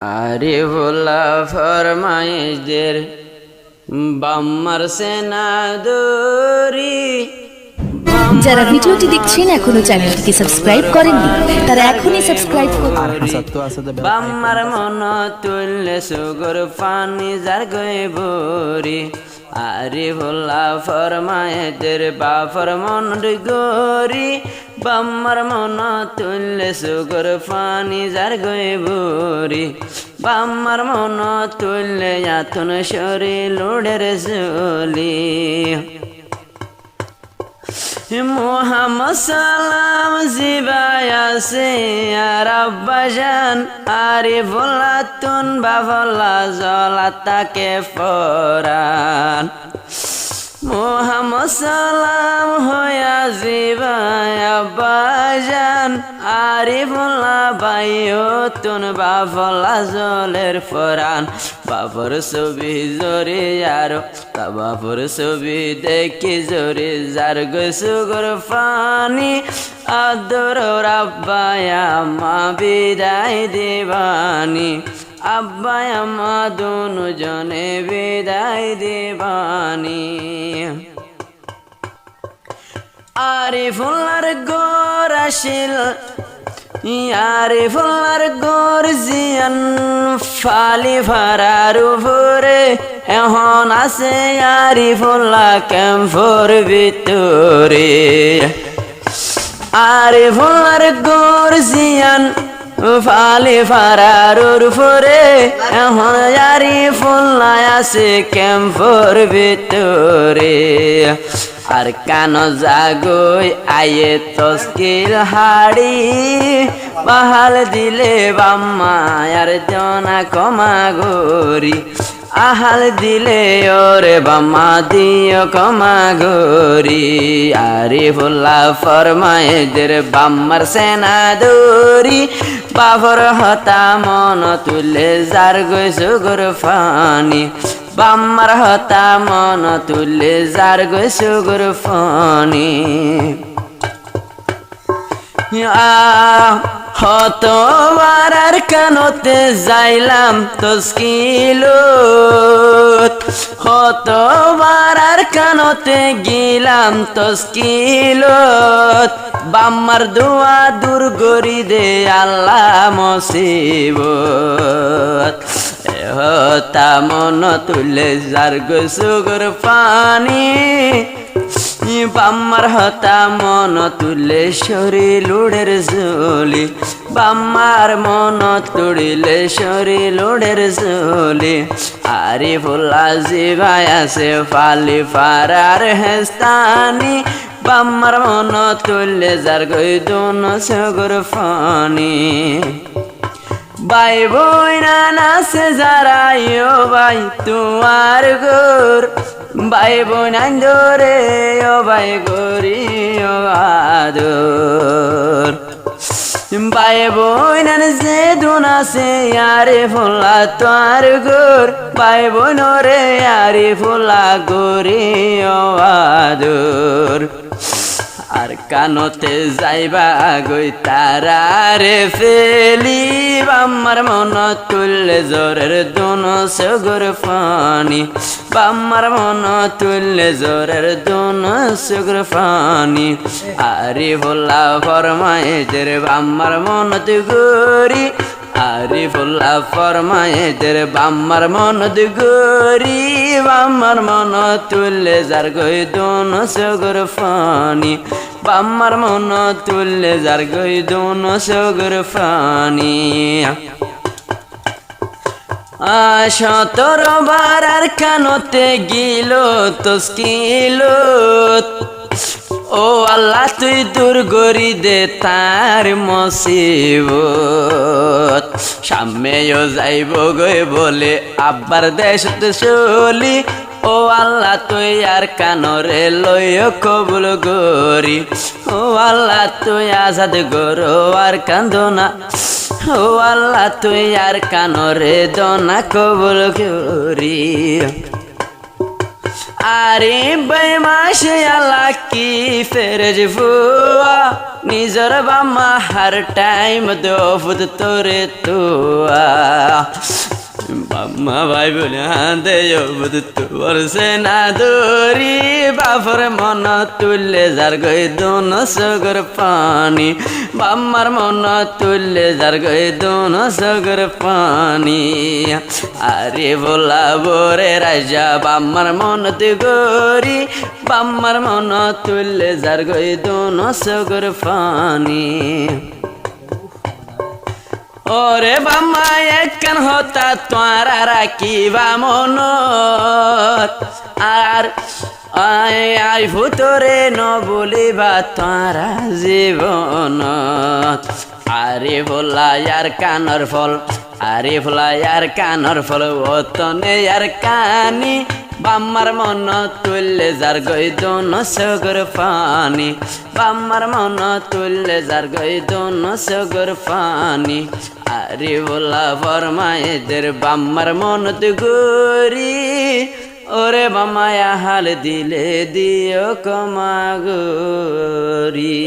আরিফুল্লাহ ফরমাইশদের বাম্মার সেনা দরি। যারা ভিডিওটি দেখছেন এখনো চ্যানেলটিকে সাবস্ক্রাইব করেননি তারা এখনই সাবস্ক্রাইব করুন। বাম্মার মন তুললে সুগর পানি যার গয়ে বরি। আরিফুল্লাহ ফরমাইশদের বাফর মন গরি। বাম্মার মন তুললে সুগর পানি যার গয়ে বরি। বাম্মার মন তুললে আতুন শরী লোডের জলি। মুহাম্মদ সালাম জিবায়াসে আর আব্বাজান আরিফুল্লাহ তুন বাফল্লাহ জলাতাকে ফরান। মুহাম্মদ সালাম হয়া জিবায় আব্বাজান আরিফুল্লাহ বাইও তুন বাফল্লাহ জলের ফরান। বাবর ছবি জোরে আর বাবর ছবি দেখি জোরে যার গসুগর ফানি। আদর আব্বায়া মা বিদায় দেবানি। আব্বায়া মা দুনু জনে বিদায় দেবানি। আরিফুল্লাহর গোর আসিল আরিফুল্লাহর গোর জিয়ান ফালি ফারার উপরে এখন আছে আরিফুল্লাহ ক্যাম্পর ভিতরে। আরিফুল্লাহর গোর জিয়ান ফালি ফারার উপরে এখন আরিফুল্লাহ আছে ক্যাম্পর ভিতরে। আর কান জাগই আয়ে তস্কিল হাড়ি বাহাল দিলে বাম্মা আর জনা কমা গরি। আহাল দিলে ওরে বাম্মা দিও কমা গরি। আরিফুল্লাহ ফরমাইশদের বাম্মার সেনা দরি। বাবর হতা মন তুলে যার গসুগর ফানি। বাম্মার হতা মন তুলে যার গসুগর ফানি। হতবার আর কানতে যাইলাম তস্কিলত। হতবার আর কানতে গিলাম তস্কিলত। বাম্মার দোয়া দূর করি দে আল্লাহ মুসিবত। হতা মন তুলে যার গসুগর পানি। বাম্মার হতা মন তুলে শরী লোডের জলি। বাম্মার মন তুলিলে শরী লোডের জলি। আরিফুল্লাহ জিবায় আছে ফালি ফারার হেস্তানি। বাম্মার মন তুললে যার গই দুন সগর ফানি। ভাই বই নাচে যারা ইয়ো ভাই তোমার গোর। ভাই বোন ধরে ও ভাই গরি ও আদর। ভাই বোন যে দুন আছে আরিফুল্লাহ তোর গোর। ভাই বোন রে আরিফুল্লাহ গরি ও আদর। আর কানতে যাইবা গই তারা রে ফেলি। বাম্মার মন তুললে জোরের দুন সগর ফানি। বাম্মার মন তুললে জোরের দুন সগর ফানি। আরিফুল্লাহ ফরমাইশদের বাম্মার মন গরি। আরিফুল্লাহ ফরমাইশদের বাম্মার মন গরি। বাম্মার মন তুললে যার গই দুন সগর ফানি। বাম্মার মন তুললে যার গই দুন সগর ফানি। 17 বার আর কানতে গিল তস্কিলত। ও আল্লাহ তুই দূর করি দে তার মুসিবত। সামনেও যাইব গই বলে আব্বার দেশ চলি। ও আল্লাহ তুই আর কানরে লইও কবুল গরি। ও আল্লাহ তুই আজাদ গরো আর কান্দনা। ও আল্লাহ তুই আর কানরে দনা কবুল গরি। আরে বেমাসে আল্লাহ কি ফেরজ ফুয়া নিজর বাম্মা হার টাইম দোফুদ তোরে তুয়া বাম্মা ভাই বলে হাতে বুধ তোর সে না দরি বাফর মন তুললে যার গই দোন সগর পানি বাম্মার মন তুললে যার গই দোন সগর পানি আরে বলা বরে রাজা বাম্মার মন তে গরি বাম্মার মন তুললে যার গই দোন সগর পানি ওরে বাম্মা একখান হতা তোরা রাখিবা মন আর আই ভূতরে ন বলিবা তোরা জীবন আরে ভোলা ইয়ার কানর ফল আরে ভোলা ইয়ার কানর ফল ও তনে ইয়ার কানি বাম্মার মন তুললে যার গই দোন সগর পানি বাম্মার মন তুললে যার গই দোন সগর পানি আরে বলা ফরমায়েদের বাম্মার মন তু গরি ওরে বাম্মায়া হাল দিলে দিও কমা গরি